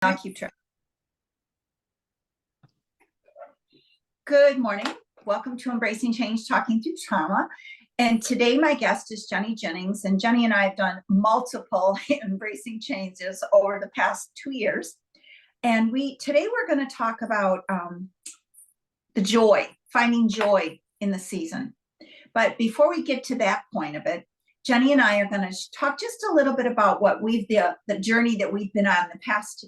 I'll keep track. Good morning. Welcome to Embracing Change, Talking Through Trauma. And today my guest is Jenny Jennings, and Jenny and I have done multiple embracing changes over the past 2 years. And today we're going to talk about the joy, finding joy in the season. But before we get to that point of it, Jenny and I are going to talk just a little bit about what the journey that we've been on the past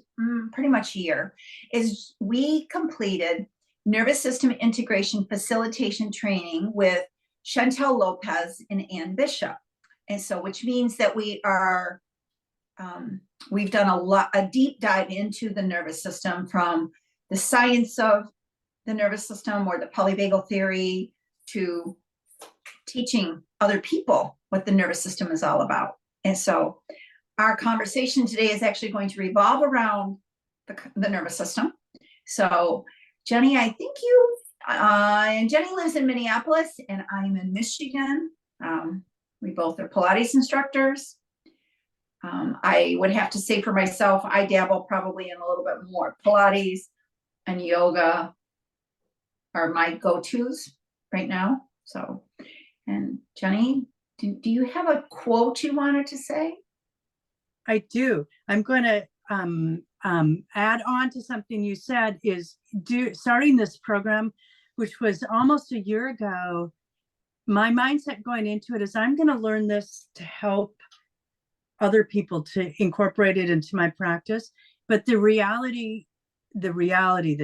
pretty much year. Is we completed nervous system integration facilitation training with Chantel Lopez and Ann Bishop. And so, which means that we've done a deep dive into the nervous system, from the science of the nervous system or the polyvagal theory to teaching other people what the nervous system is all about. And so our conversation today is actually going to revolve around the nervous system. So Jenny, I think Jenny lives in Minneapolis and I'm in Michigan. We both are Pilates instructors. I would have to say for myself, I dabble probably in a little bit more. Pilates and yoga are my go-tos right now. So, and Jenny, do you have a quote you wanted to say? I do. I'm going to add on to something you said. Starting this program, which was almost a year ago, my mindset going into it is I'm going to learn this to help other people, to incorporate it into my practice. But the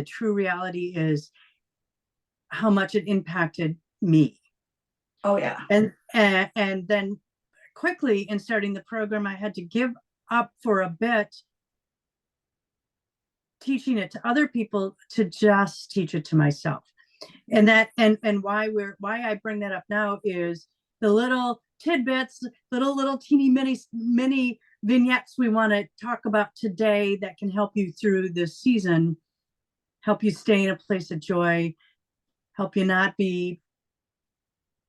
true reality is how much it impacted me. Oh yeah. And then quickly in starting the program, I had to give up for a bit teaching it to other people to just teach it to myself. And why I bring that up now is the little tidbits, little teeny mini vignettes we want to talk about today that can help you through this season, help you stay in a place of joy, help you not be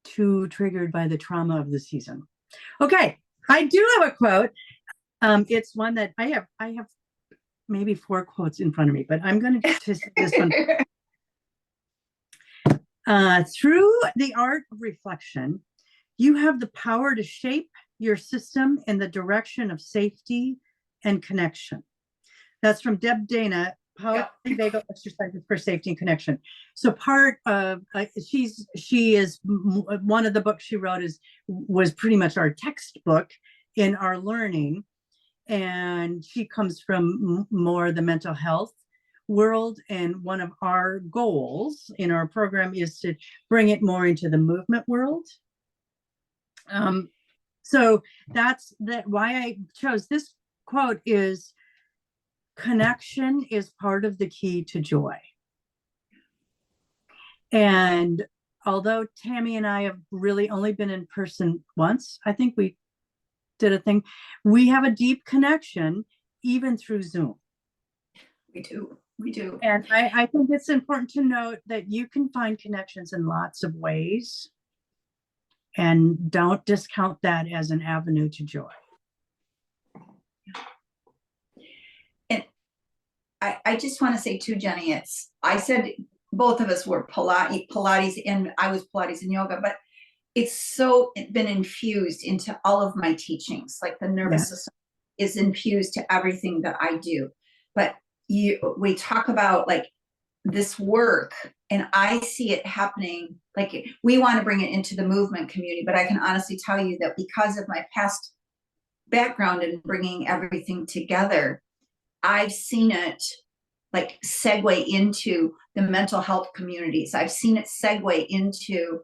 too triggered by the trauma of the season. Okay, I do have a quote. It's one that I have maybe 4 quotes in front of me, but I'm going to say this one. Through the art of reflection, you have the power to shape your system in the direction of safety and connection. That's from Deb Dana, Polyvagal Exercises for Safety and Connection. So part of she is one of the books she wrote was pretty much our textbook in our learning, and she comes from more the mental health world, and one of our goals in our program is to bring it more into the movement world. So that's why I chose this quote is, connection is part of the key to joy. And although Tammy and I have really only been in person once, I think we did a thing, we have a deep connection even through Zoom. We do. And I think it's important to note that you can find connections in lots of ways, and don't discount that as an avenue to joy. And I just want to say too, Jenny, I said both of us were Pilates and I was Pilates and yoga, but it's been infused into all of my teachings. Like the nervous system is infused to everything that I do. But we talk about like this work, and I see it happening. Like we want to bring it into the movement community, but I can honestly tell you that because of my past background in bringing everything together, I've seen it like segue into the mental health communities. I've seen it segue into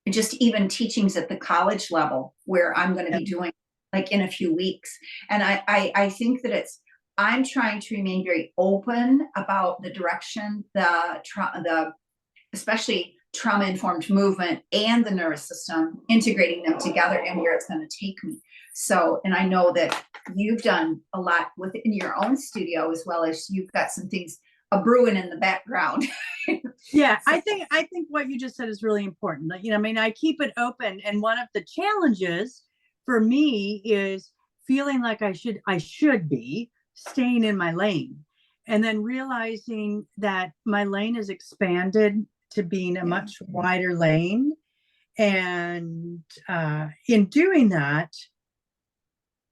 just even teachings at the college level, where I'm going to be doing like in a few weeks. And I think that I'm trying to remain very open about the direction, especially trauma-informed movement and the nervous system, integrating them together and where it's going to take me. So, and I know that you've done a lot within your own studio, as well as you've got some things brewing in the background. Yeah, I think what you just said is really important. I mean, I keep it open, and one of the challenges for me is feeling like I should be staying in my lane, and then realizing that my lane is expanded to being a much wider lane. And in doing that,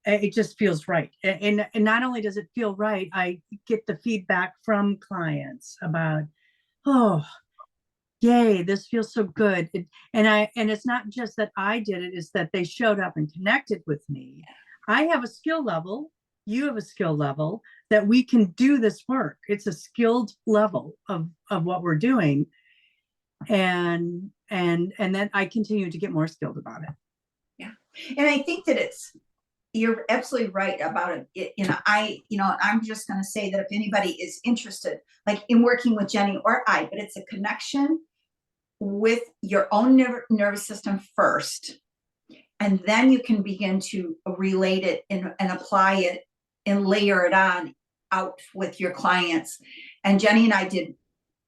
it just feels right. And not only does it feel right, I get the feedback from clients about, oh, yay, this feels so good. And it's not just that I did it, it's that they showed up and connected with me. I have a skill level, you have a skill level, that we can do this work. It's a skilled level of what we're doing. And then I continue to get more skilled about it. Yeah. And I think that you're absolutely right about it. I'm just going to say that if anybody is interested, like in working with Jenny or I, but it's a connection with your own nervous system first. And then you can begin to relate it and apply it and layer it on out with your clients. And Jenny and I did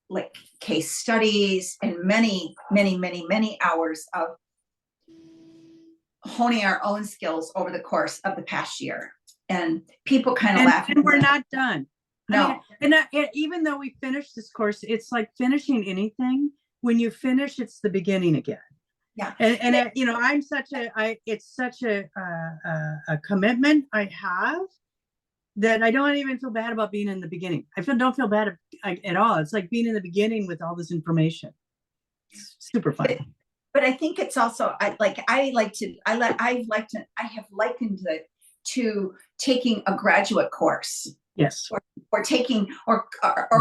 like case studies and many, many, many, many hours of honing our own skills over the course of the past year. And people kind of laugh. And we're not done. No. Even though we finished this course, it's like finishing anything. When you finish, it's the beginning again. Yeah. It's such a commitment I have that I don't even feel bad about being in the beginning. Don't feel bad at all. It's like being in the beginning with all this information. It's super fun. But I think it's also, I have likened it to taking a graduate course. Yes. Or taking, or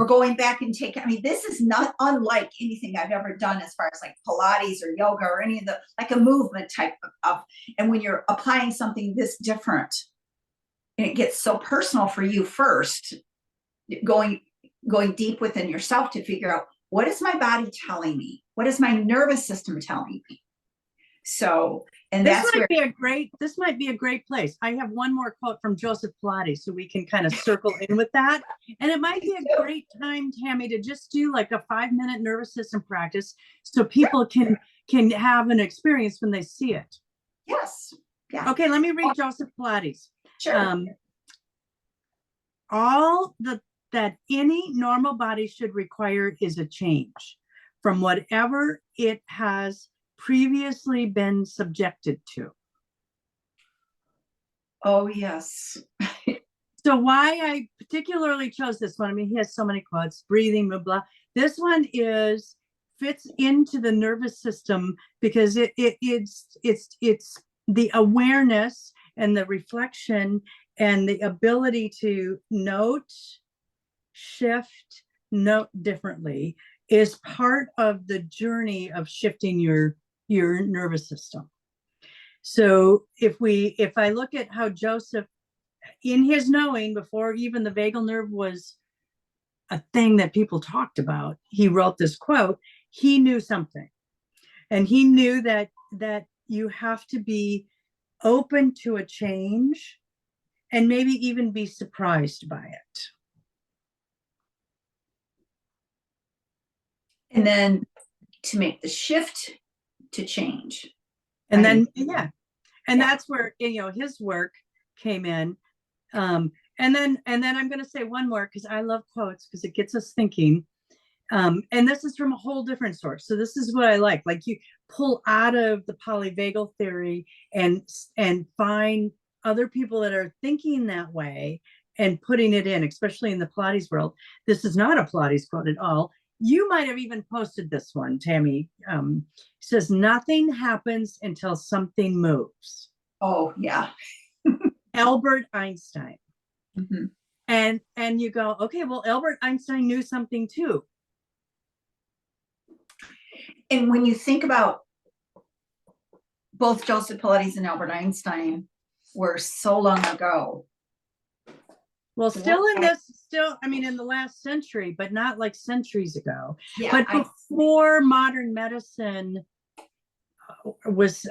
going back and taking, I mean, this is not unlike anything I've ever done as far as like Pilates or yoga or any of the, like a movement type of, and when you're applying something this different, and it gets so personal for you first, going deep within yourself to figure out, what is my body telling me? What is my nervous system telling me? So, and this might be a great place. I have one more quote from Joseph Pilates, so we can kind of circle in with that. And it might be a great time, Tammy, to just do like a 5-minute nervous system practice so people can have an experience when they see it. Yes. Yeah. Okay, let me read Joseph Pilates. Sure. All that any normal body should require is a change from whatever it has previously been subjected to. Oh, yes. So why I particularly chose this one, I mean, he has so many quotes, breathing, blah, blah. This one fits into the nervous system because it's the awareness and the reflection and the ability to note, shift, note differently is part of the journey of shifting your nervous system. So if I look at how Joseph, in his knowing, before even the vagal nerve was a thing that people talked about, he wrote this quote. He knew something, and he knew that you have to be open to a change and maybe even be surprised by it. And then to make the shift to change. And then, that's where, his work came in. And then I'm going to say one more, because I love quotes because it gets us thinking. And this is from a whole different source. So this is what I like you pull out of the polyvagal theory and find other people that are thinking that way and putting it in, especially in the Pilates world. This is not a Pilates quote at all. You might have even posted this one, Tammy. Says, nothing happens until something moves. Oh, yeah. Albert Einstein. Mm-hmm. And you go, okay, well, Albert Einstein knew something too. And when you think about both Joseph Pilates and Albert Einstein were so long ago. Well, in the last century, but not like centuries ago. Yeah, but before modern medicine was,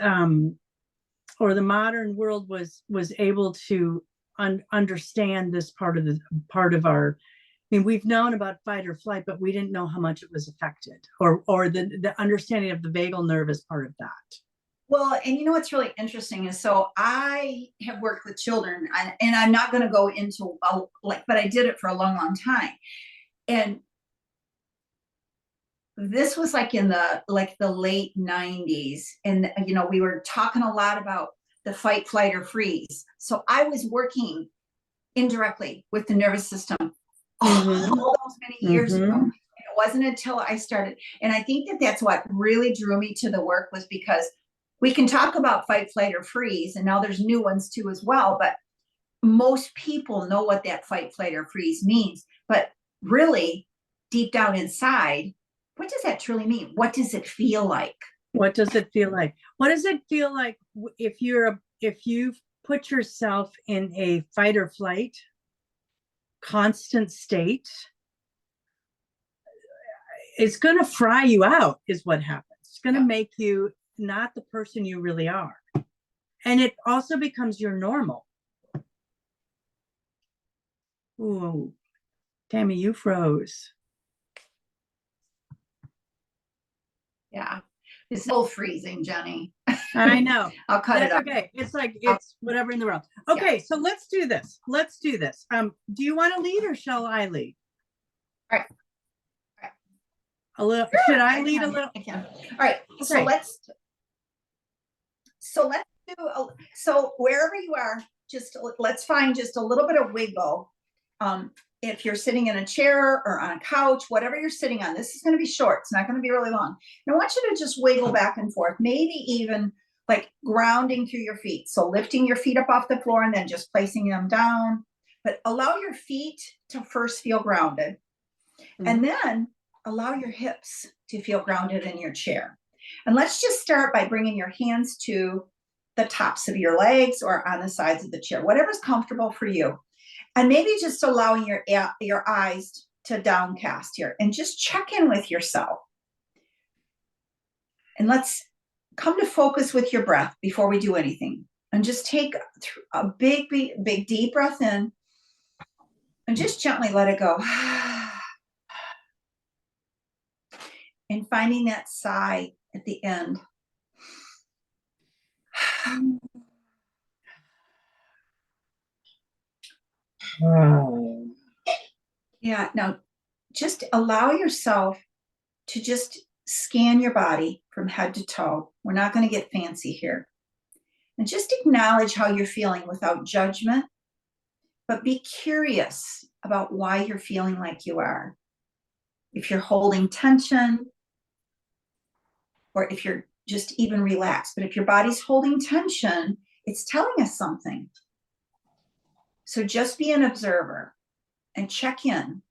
or the modern world was able to understand this part of our. I mean, we've known about fight or flight, but we didn't know how much it was affected, or the understanding of the vagal nerve as part of that. Well, and you know what's really interesting is, so I have worked with children, and I'm not going to go into but I did it for a long, long time. And this was like in the late 90s. And, we were talking a lot about the fight, flight, or freeze. So I was working indirectly with the nervous system all those many years ago. Mhm. It wasn't until I started, and I think that that's what really drew me to the work, was because we can talk about fight, flight, or freeze, and now there's new ones too as well, but most people know what that fight, flight, or freeze means. But really, deep down inside, what does that truly mean? What does it feel like? What does it feel like? What does it feel like if you put yourself in a fight or flight constant state? It's going to fry you out, is what happens. It's going to make you not the person you really are. And it also becomes your normal. Ooh, Tammy, you froze. Yeah. It's no freezing, Jenny. I know. I'll cut That's it up. okay. It's like, it's whatever in the world. Okay, so let's do this. Let's do this. Do you want to lead, or shall I lead? All right. A little. Sure, Should I lead a little? I can. All right. Okay. So let's do so wherever you are, just let's find just a little bit of wiggle. If you're sitting in a chair or on a couch, whatever you're sitting on, this is going to be short. It's not going to be really long. And I want you to just wiggle back and forth, maybe even like grounding through your feet. So lifting your feet up off the floor and then just placing them down. But allow your feet to first feel grounded. And then allow your hips to feel grounded in your chair. And let's just start by bringing your hands to the tops of your legs or on the sides of the chair, whatever's comfortable for you. And maybe just allowing your eyes to downcast here, and just check in with yourself. And let's come to focus with your breath before we do anything. And just take a big, deep breath in, and just gently let it go. And finding that sigh at the end. Yeah, now just allow yourself to just scan your body from head to toe. We're not going to get fancy here. And just acknowledge how you're feeling without judgment, but be curious about why you're feeling like you are. If you're holding tension, or if you're just even relaxed. But if your body's holding tension, it's telling us something. So just be an observer and check in.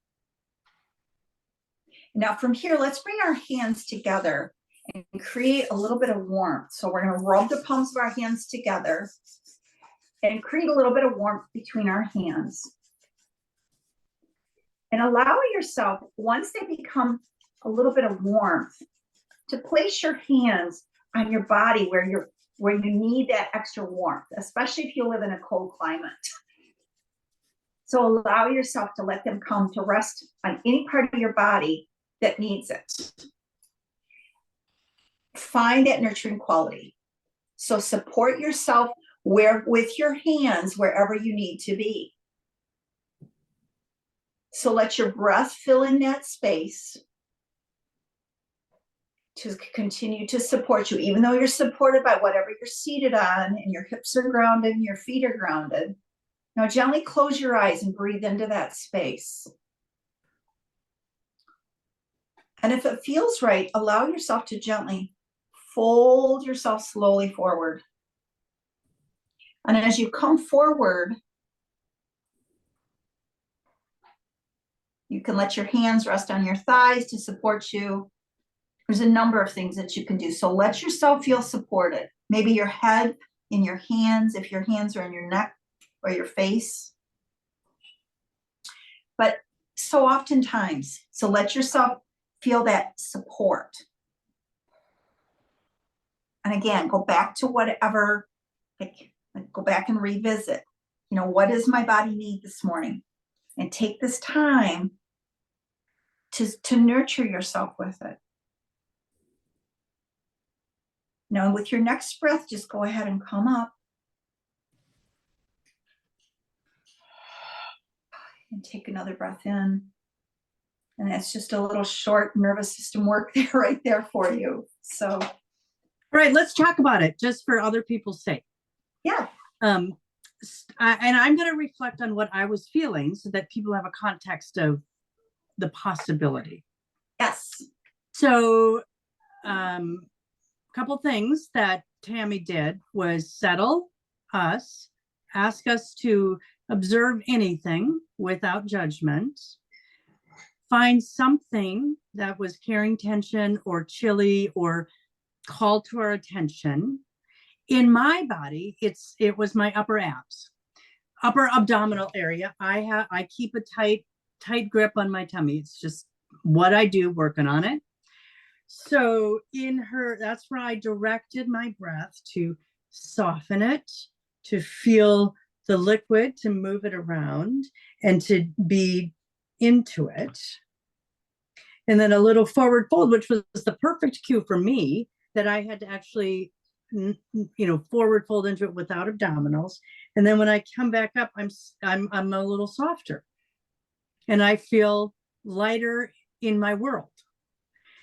Now from here, let's bring our hands together and create a little bit of warmth. So we're going to rub the palms of our hands together and create a little bit of warmth between our hands. And allow yourself, once they become a little bit of warmth, to place your hands on your body where you need that extra warmth, especially if you live in a cold climate. So allow yourself to let them come to rest on any part of your body that needs it. Find that nurturing quality. So support yourself with your hands wherever you need to be. So let your breath fill in that space to continue to support you, even though you're supported by whatever you're seated on, and your hips are grounded and your feet are grounded. Now gently close your eyes and breathe into that space. And if it feels right, allow yourself to gently fold yourself slowly forward. And as you come forward, you can let your hands rest on your thighs to support you. There's a number of things that you can do. So let yourself feel supported. Maybe your head in your hands, if your hands are in your neck or your face. But so oftentimes, so let yourself feel that support. And again, go back to whatever, like go back and revisit, what does my body need this morning? And take this time to nurture yourself with it. Now with your next breath, just go ahead and come up. And take another breath in. And that's just a little short nervous system work there, right there for you. So, all right, let's talk about it just for other people's sake. yeah. And I'm going to reflect on what I was feeling so that people have a context of the possibility. Yes. So, couple things that Tammy did was settle us, ask us to observe anything without judgment, find something that was carrying tension or chilly or called to our attention. In my body, it was my upper abdominal area. I keep a tight grip on my tummy. It's just what I do, working on it. So that's where I directed my breath to soften it, to feel the liquid, to move it around and to be into it. And then a little forward fold, which was the perfect cue for me that I had to actually, forward fold into it without abdominals. And then when I come back up, I'm a little softer and I feel lighter in my world.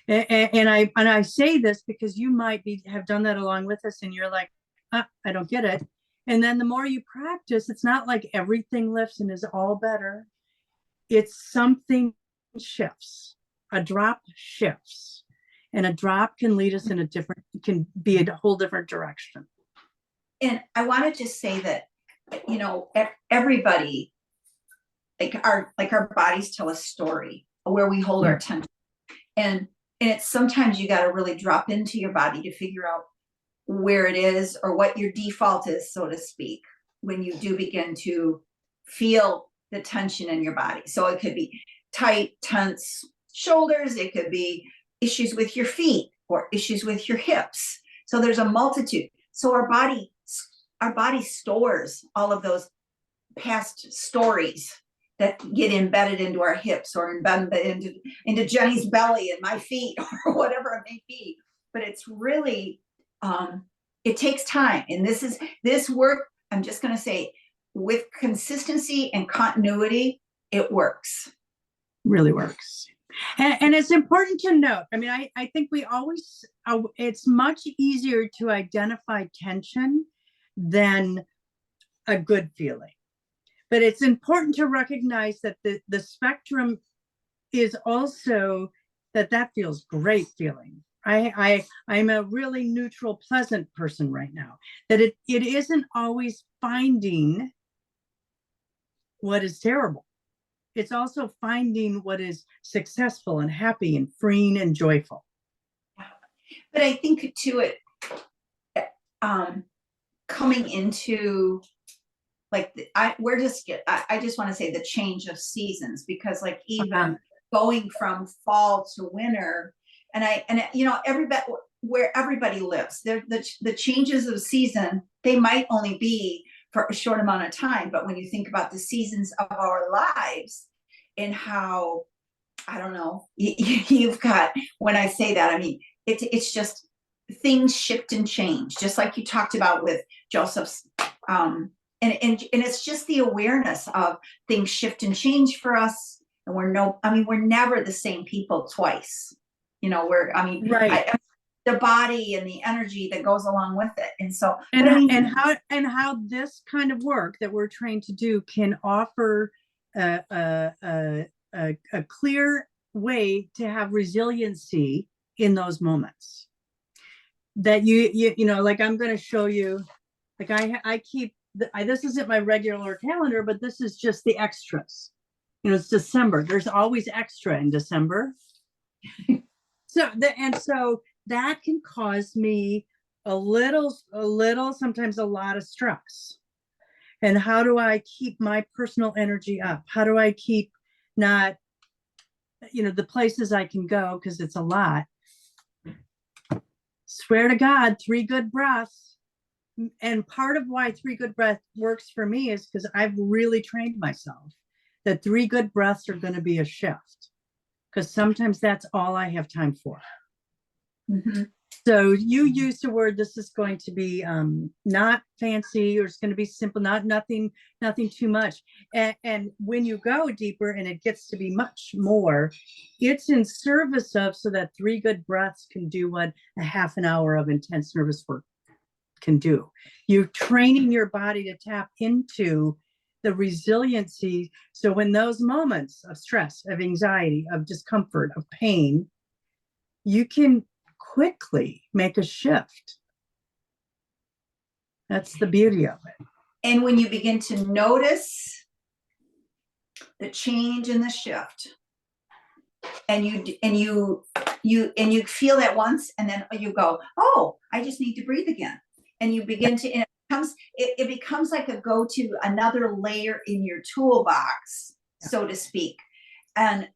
And I say this because you might have done that along with us and you're like, I don't get it. And then the more you practice, it's not like everything lifts and is all better. It's something shifts, a drop shifts, and a drop can lead us can be a whole different direction. And I want to just say that, everybody, our bodies tell a story where we hold our attention. And it's sometimes you got to really drop into your body to figure out where it is or what your default is, so to speak, when you do begin to feel the tension in your body. So it could be tight, tense shoulders. It could be issues with your feet or issues with your hips. So there's a multitude. So our body stores all of those past stories that get embedded into our hips or embedded into Jenny's belly and my feet or whatever it may be. But it's really, it takes time. And this work, I'm just going to say, with consistency and continuity, it works. Really works. And it's important to note, I think we always, it's much easier to identify tension than a good feeling. But it's important to recognize that the spectrum is also that feels great feeling. I'm a really neutral, pleasant person right now. That it isn't always finding what is terrible. It's also finding what is successful and happy and freeing and joyful. But I think to it, coming into I just want to say the change of seasons, because even going from fall to winter, and everybody, where everybody lives, the changes of season, they might only be for a short amount of time, but when you think about the seasons of our lives and how, I don't know, you've got, when I say that, it's just things shift and change, just like you talked about with Joseph's, and it's just the awareness of things shift and change for us. And we're never the same people twice. Right. The body and the energy that goes along with it. And so, how this kind of work that we're trained to do can offer a clear way to have resiliency in those moments. That I'm going to show you, I keep, this isn't my regular calendar, but this is just the extras. It's December. There's always extra in December. So that can cause me a little, sometimes a lot of stress. And how do I keep my personal energy up? How do I keep not, the places I can go, because it's a lot. Swear to God, 3 good breaths. And part of why 3 good breath works for me is because I've really trained myself that 3 good breaths are going to be a shift, because sometimes that's all I have time for. Mm-hmm. So you used the word, this is going to be not fancy, or it's going to be simple, nothing too much. And when you go deeper and it gets to be much more, it's in service of, so that 3 good breaths can do what a half an hour of intense nervous work can do. You're training your body to tap into the resiliency. So when those moments of stress, of anxiety, of discomfort, of pain, you can quickly make a shift. That's the beauty of it. And when you begin to notice the change in the shift, and you feel that once, and then you go, oh, I just need to breathe again. And you begin to, and it becomes like a go-to, another layer in your toolbox, so to speak. And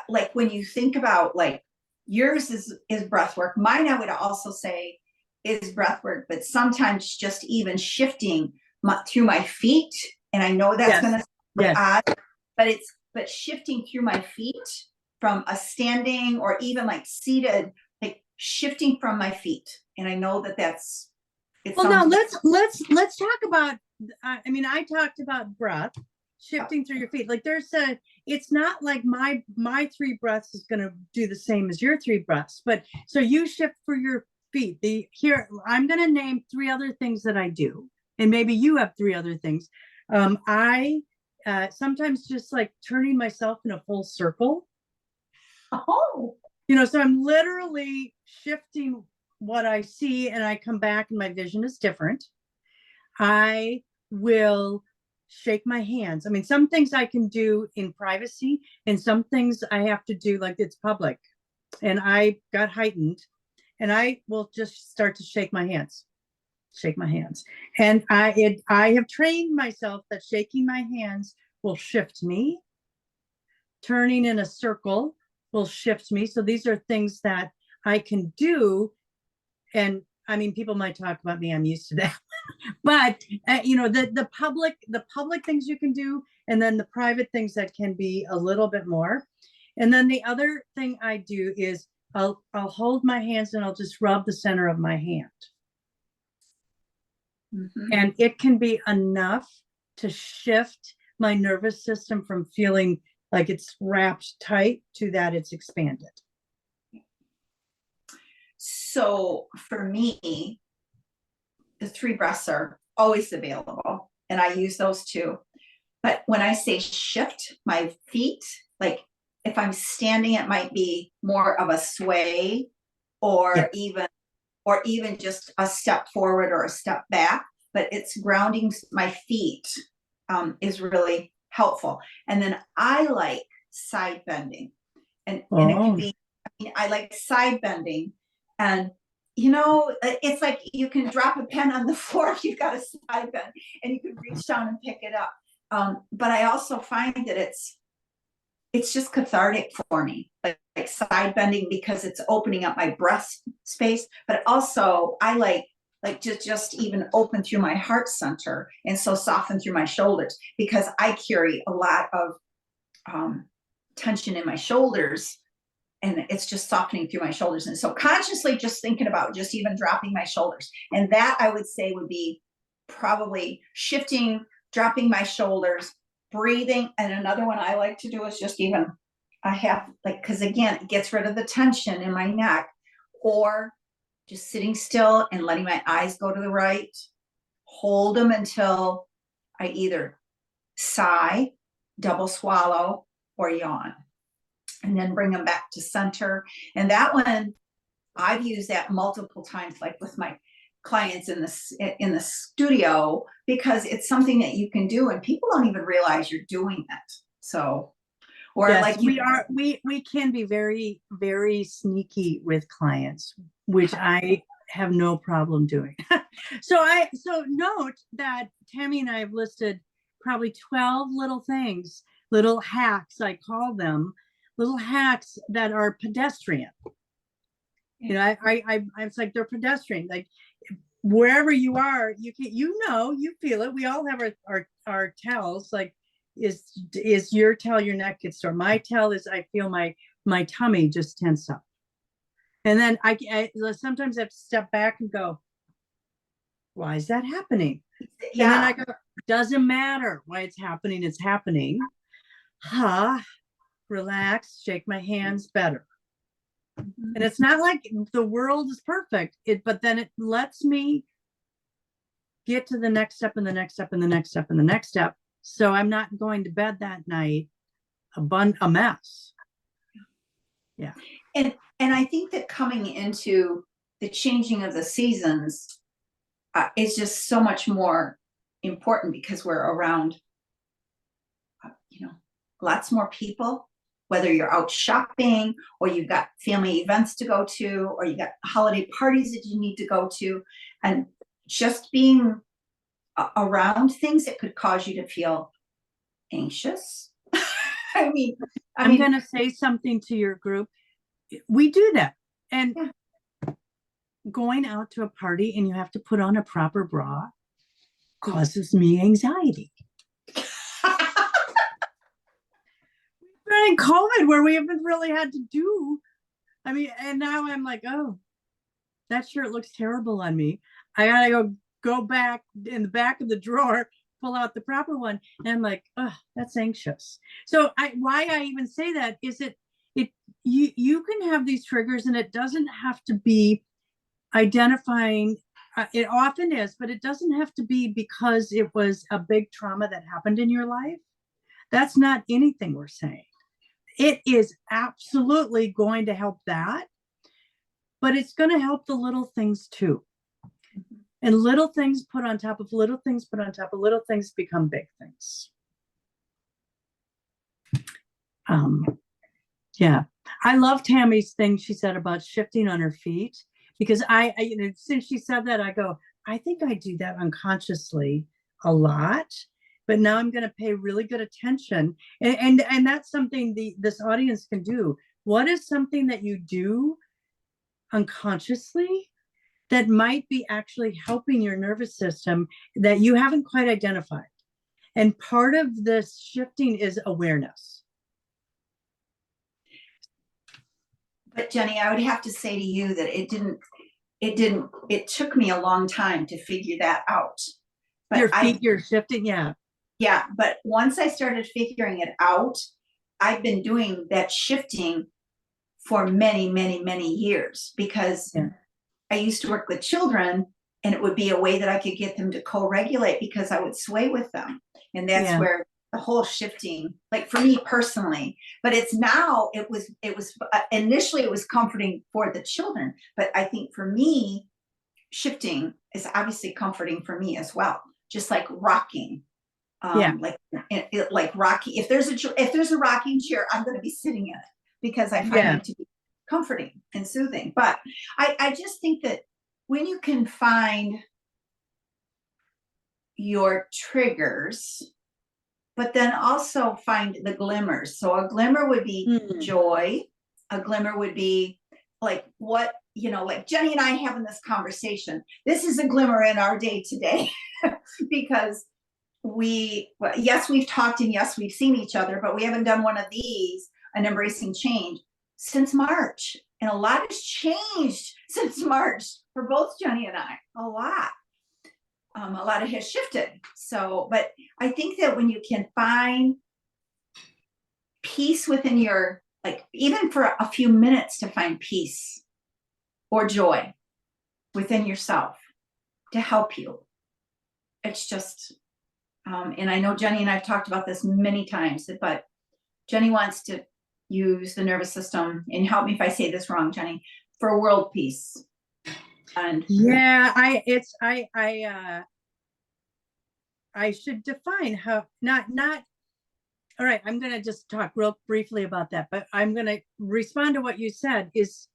like when you think about, like, yours is breath work. Mine, I would also say, is breath work, but sometimes just even shifting through my feet. And I know that's going to sound odd, but shifting through my feet from a standing or even like seated, like shifting from my feet. And I know that's, well, now let's talk about, I mean, I talked about breath, shifting through your feet. Like it's not like my 3 breaths is going to do the same as your 3 breaths, but so you shift for your feet. Here, I'm going to name 3 other things that I do, and maybe you have 3 other things. I sometimes just like turning myself in a full circle. Oh, so I'm literally shifting what I see, and I come back and my vision is different. I will shake my hands. I mean, some things I can do in privacy, and some things I have to do like it's public. And I got heightened, and I will just start to shake my hands. And I have trained myself that shaking my hands will shift me. Turning in a circle will shift me. So these are things that I can do. And I mean, people might talk about me, I'm used to that. But the public things you can do, and then the private things that can be a little bit more. And then the other thing I do is I'll hold my hands and I'll just rub the center of my hand. Mm-hmm. And it can be enough to shift my nervous system from feeling like it's wrapped tight to that it's expanded. So for me, the 3 breaths are always available, and I use those too. But when I say shift my feet, like if I'm standing, it might be more of a sway, or even just a step forward or a step back. But it's grounding my feet is really helpful. And then I like side bending, and it can be, I like side bending. And it's like you can drop a pen on the floor if you've got a side bend, and you can reach down and pick it up. But I also find that it's just cathartic for me, like side bending, because it's opening up my breast space. But also I like just even open through my heart center, and so soften through my shoulders, because I carry a lot of tension in my shoulders. And it's just softening through my shoulders. And so consciously just thinking about just even dropping my shoulders. And that, I would say, would be probably shifting, dropping my shoulders, breathing. And another one I like to do is just even because again, it gets rid of the tension in my neck. Or just sitting still and letting my eyes go to the right, hold them until I either sigh, double swallow, or yawn. And then bring them back to center. And that one, I've used that multiple times, like with my clients in the studio, because it's something that you can do, and people don't even realize you're doing it. So, or yes, like we can be very, very sneaky with clients, which I have no problem doing. So note that Tammy and I have listed probably 12 little things, little hacks, I call them, little hacks that are pedestrian. It's like they're pedestrian. Like wherever you are, you feel it. We all have our tells. Like is your tell your neck gets sore? My tell is I feel my tummy just tense up. And then I sometimes have to step back and go, why is that happening? Yeah. And then I go, doesn't matter why it's happening. It's happening. Relax, shake my hands, better. Mm-hmm. And it's not like the world is perfect. But then it lets me get to the next step and the next step and the next step and the next step. So I'm not going to bed that night a mess. Yeah. And I think that coming into the changing of the seasons is just so much more important because we're around, lots more people, whether you're out shopping or you've got family events to go to, or you got holiday parties that you need to go to. And just being around things that could cause you to feel anxious. I mean, I'm going to say something to your group. We do that. And going out to a party and you have to put on a proper bra causes me anxiety. In COVID, where we haven't really had to do, and now I'm like, oh, that shirt looks terrible on me. I gotta go back in the back of the drawer, pull out the proper one, and I'm like, oh, that's anxious. So why I even say that is you can have these triggers, and it doesn't have to be identifying. It often is, but it doesn't have to be because it was a big trauma that happened in your life. That's not anything we're saying. It is absolutely going to help that, but it's going to help the little things too. And little things put on top of little things put on top of little things become big things. Yeah. I love Tammy's thing she said about shifting on her feet, because since she said that, I go, I think I do that unconsciously a lot. But now I'm going to pay really good attention. And that's something this audience can do. What is something that you do unconsciously that might be actually helping your nervous system that you haven't quite identified? And part of this shifting is awareness. But Jenny, I would have to say to you that it took me a long time to figure that out. But your feet, you're shifting, yeah. Yeah, but once I started figuring it out, I've been doing that shifting for many, many, many years, because I used to work with children, and it would be a way that I could get them to co-regulate because I would sway with them. And that's where the whole shifting, like for me personally, but it was initially it was comforting for the children, but I think for me, shifting is obviously comforting for me as well. Just like rocking. Like Rocky, if there's a rocking chair, I'm going to be sitting in it because I find it to be comforting and soothing. But I just think that when you can find your triggers, but then also find the glimmers. So a glimmer would be joy. A glimmer would be like what, like Jenny and I having this conversation. This is a glimmer in our day today because we've talked, and yes, we've seen each other, but we haven't done one of these, an embracing change, since March. And a lot has changed since March for both Jenny and I. A lot has shifted. So, but I think that when you can find peace within your, like, even for a few minutes to find peace or joy within yourself to help you, it's just, and I know Jenny and I've talked about this many times, but Jenny wants to use the nervous system, and help me if I say this wrong, Jenny, for world peace. And I should define how, not, all right, I'm going to just talk real briefly about that, but I'm going to respond to what you said is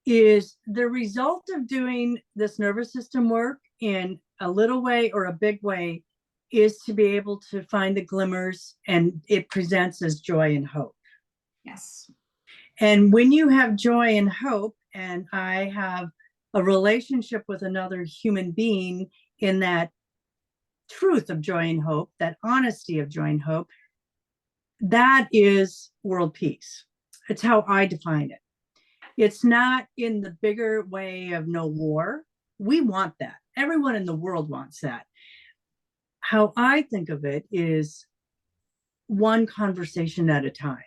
the result of doing this nervous system work in a little way or a big way is to be able to find the glimmers, and it presents as joy and hope. Yes. And when you have joy and hope, and I have a relationship with another human being in that truth of joy and hope, that honesty of joy and hope, that is world peace. It's how I define it. It's not in the bigger way of no war. We want that. Everyone in the world wants that. How I think of it is one conversation at a time.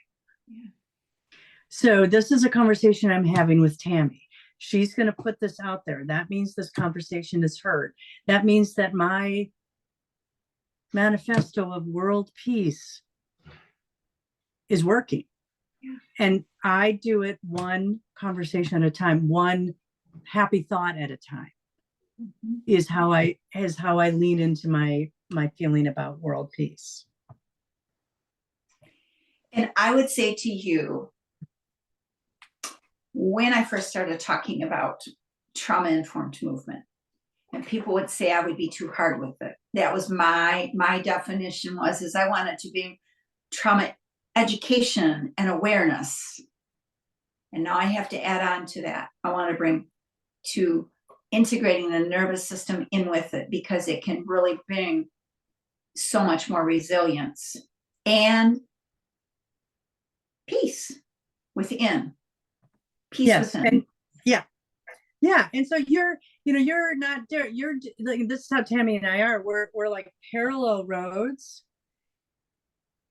Yeah. So this is a conversation I'm having with Tammy. She's going to put this out there. That means this conversation is heard. That means that my manifesto of world peace is working. Yeah. And I do it one conversation at a time, one happy thought at a time. Mm-hmm. is how I lean into my feeling about world peace. And I would say to you, when I first started talking about trauma-informed movement, and people would say I would be too hard with it. That was my definition is I wanted to be trauma education and awareness. And now I have to add on to that. I want to bring to integrating the nervous system in with it, because it can really bring so much more resilience and peace within. Peace within. And yeah. And so you're not there. You're like, this is how Tammy and I are. We're like parallel roads.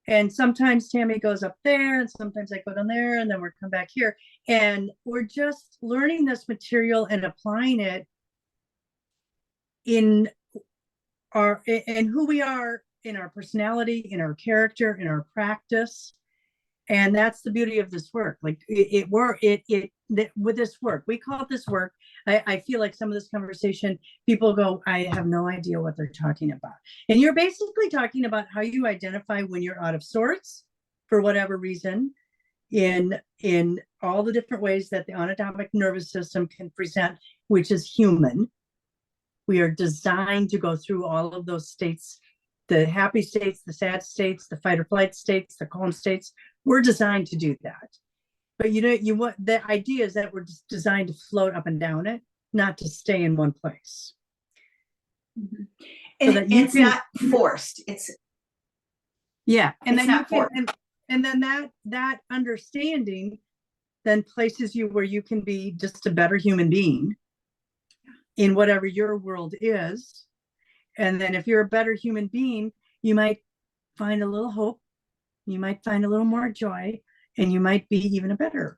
And sometimes Tammy goes up there and sometimes I go down there and then we're come back here. And we're just learning this material and applying it in who we are, in our personality, in our character, in our practice. And that's the beauty of this work. Like with this work, we call it this work. I feel like some of this conversation, people go, I have no idea what they're talking about. And you're basically talking about how you identify when you're out of sorts for whatever reason, in all the different ways that the autonomic nervous system can present, which is human. We are designed to go through all of those states, the happy states, the sad states, the fight or flight states, the calm states. We're designed to do that. But the idea is that we're just designed to float up and down it, not to stay in one place. Mm-hmm. And so it's not forced. It's and it's then not forced. And then that understanding then places you where you can be just a better human being in whatever your world is. And then if you're a better human being, you might find a little hope, you might find a little more joy, and you might be even a better,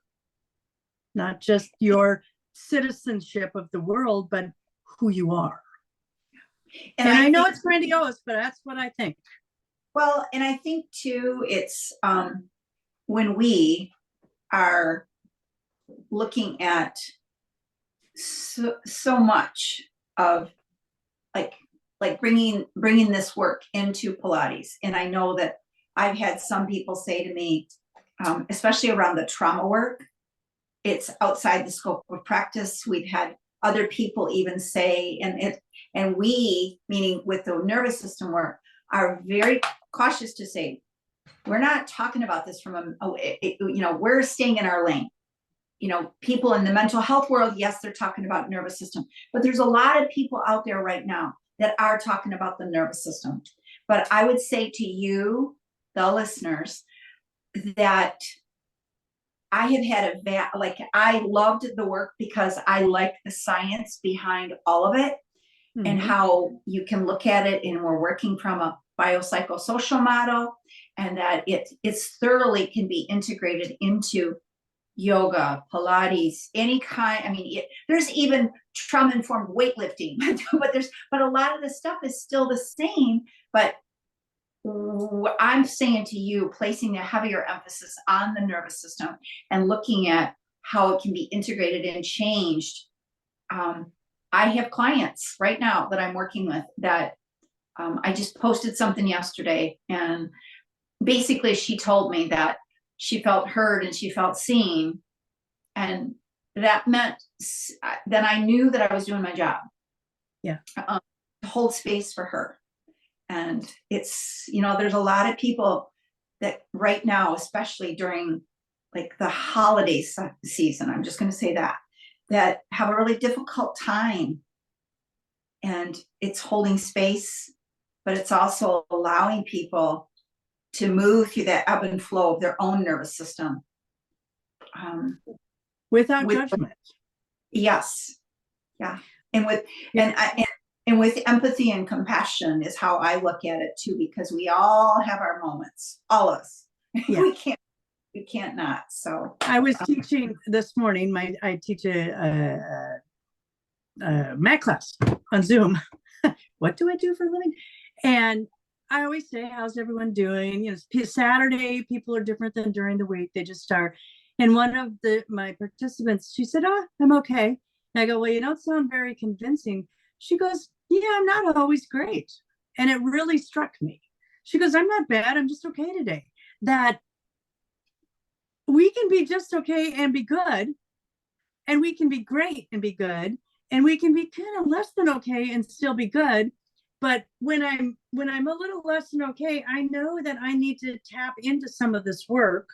not just your citizenship of the world, but who you are. And I know it's grandiose, but that's what I think. Well, and I think too, it's when we are looking at so much of like bringing this work into Pilates. And I know that I've had some people say to me, especially around the trauma work, it's outside the scope of practice. We've had other people even say, and we, meaning with the nervous system work, are very cautious to say, we're not talking about this from we're staying in our lane. People in the mental health world, yes, they're talking about nervous system, but there's a lot of people out there right now that are talking about the nervous system. But I would say to you, the listeners, that I have had I loved the work because I like the science behind all of it, mm-hmm. and how you can look at it, and we're working from a biopsychosocial model, and that it's thoroughly can be integrated into yoga, Pilates, any kind. There's even trauma-informed weightlifting, but a lot of the stuff is still the same. But I'm saying to you, placing a heavier emphasis on the nervous system and looking at how it can be integrated and changed. I have clients right now that I'm working with that I just posted something yesterday, and basically she told me that she felt heard and she felt seen, and that meant then I knew that I was doing my job. Yeah, to hold space for her. And it's, there's a lot of people that right now, especially during like the holiday season, I'm just going to say that have a really difficult time. And it's holding space, but it's also allowing people to move through that ebb and flow of their own nervous system. without with, judgment. yes. Yeah. And with, Yeah. and with empathy and compassion is how I look at it too, because we all have our moments, all of us. Yeah. we can't not. So I was teaching this morning, I teach a math class on Zoom. What do I do for a living? And I always say, how's everyone doing? You know, Saturday, people are different than during the week. They just start. And one of my participants, she said, oh, I'm okay. And I go, well, you don't sound very convincing. She goes, yeah, I'm not always great. And it really struck me. She goes, I'm not bad. I'm just okay today. That we can be just okay and be good. And we can be great and be good. And we can be kind of less than okay and still be good. But when I'm a little less than okay, I know that I need to tap into some of this work,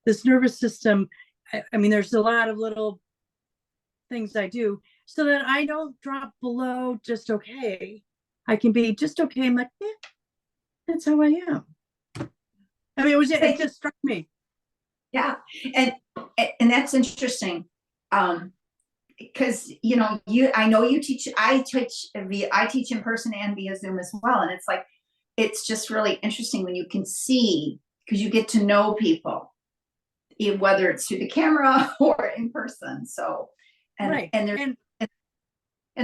this nervous system. I mean, there's a lot of little things I do so that I don't drop below just okay. I can be just okay. I'm like, yeah, that's how I am. I mean, it just struck me. Yeah, and that's interesting. Because I know you teach. I teach in person and via Zoom as well, and it's like it's just really interesting when you can see, because you get to know people, whether it's through the camera or in person. So, and right, and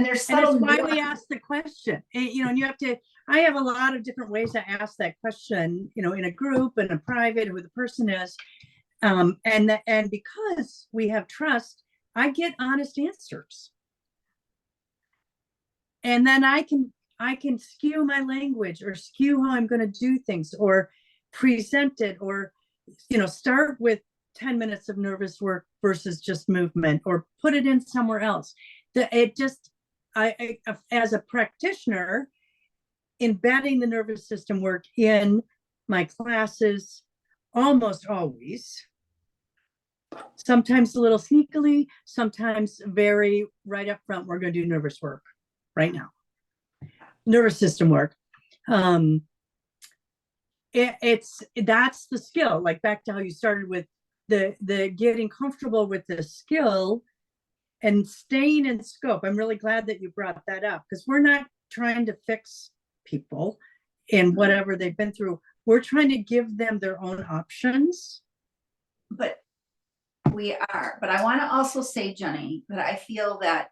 there's subtle. And that's why we ask the question. And you have to. I have a lot of different ways to ask that question. In a group, in a private, who the person is, and because we have trust, I get honest answers. And then I can skew my language or skew how I'm going to do things or present it, or start with 10 minutes of nervous work versus just movement, or put it in somewhere else. I as a practitioner, embedding the nervous system work in my classes almost always, sometimes a little sneakily, sometimes very right up front, we're going to do nervous work right now, nervous system work. That's the skill, like back to how you started with the getting comfortable with the skill and staying in scope. I'm really glad that you brought that up, because we're not trying to fix people in whatever they've been through. We're trying to give them their own options. But I want to also say, Jenny, that I feel that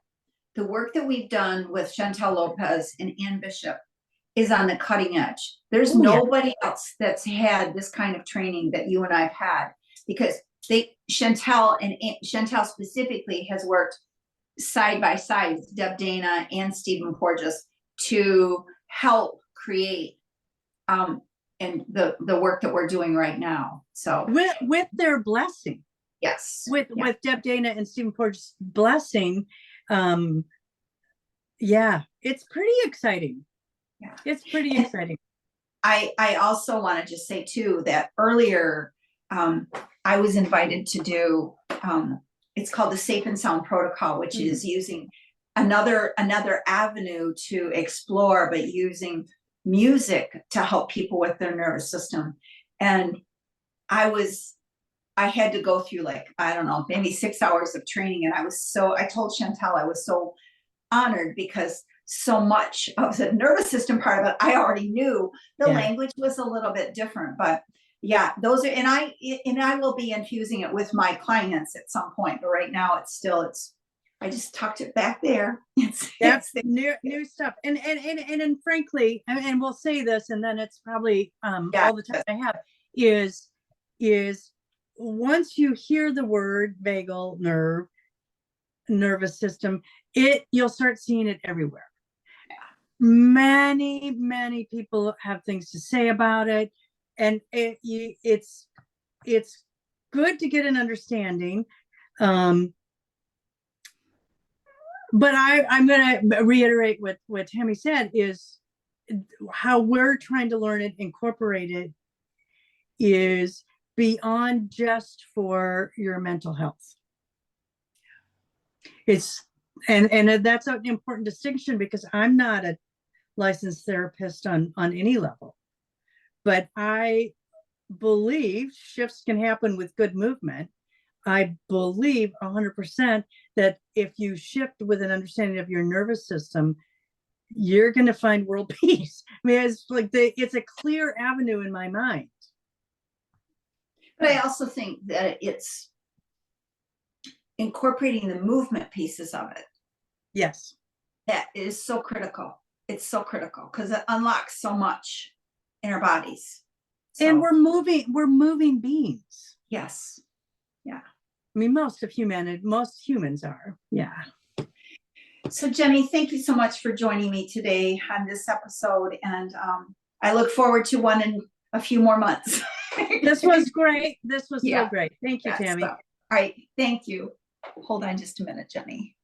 the work that we've done with Chantel Lopez and Ann Bishop is on the cutting edge. There's nobody else that's had this kind of training that you and I've had, because Chantel specifically has worked side by side with Deb Dana and Stephen Porges to help create and the work that we're doing right now. So with their blessing. Yes. With Deb Dana and Stephen Porges' blessing. Yeah, it's pretty exciting. Yeah, it's pretty exciting. I also want to just say too that earlier I was invited to do it's called the Safe and Sound Protocol, which is using another avenue to explore, but using music to help people with their nervous system. And I had to go through, like, I don't know, maybe 6 hours of training. And I told Chantel I was so honored, because so much of the nervous system part of it I already knew. The language was a little bit different, but yeah, those are, and I will be infusing it with my clients at some point, but right now I just tucked it back there. That's new stuff. And frankly, and we'll say this, and then it's probably all the time I have is once you hear the word vagal nerve, nervous system, you'll start seeing it everywhere. Many people have things to say about it, and it's good to get an understanding. But I'm going to reiterate what Tammy said, is how we're trying to learn it, incorporate it, is beyond just for your mental health. And that's an important distinction, because I'm not a licensed therapist on any level, but I believe shifts can happen with good movement. I believe 100% that if you shift with an understanding of your nervous system, you're going to find world peace. I mean, it's like it's a clear avenue in my mind. But I also think that it's incorporating the movement pieces of it Yes. that is so critical. It's so critical because it unlocks so much in our bodies. And So, we're moving beings. yes. Yeah. I mean, most humans are. Yeah. So Jenny, thank you so much for joining me today on this episode. And I look forward to one in a few more months. This was great. This was Yeah. so great. Thank you, Tammy. All right. Thank you. Hold on just a minute, Jenny.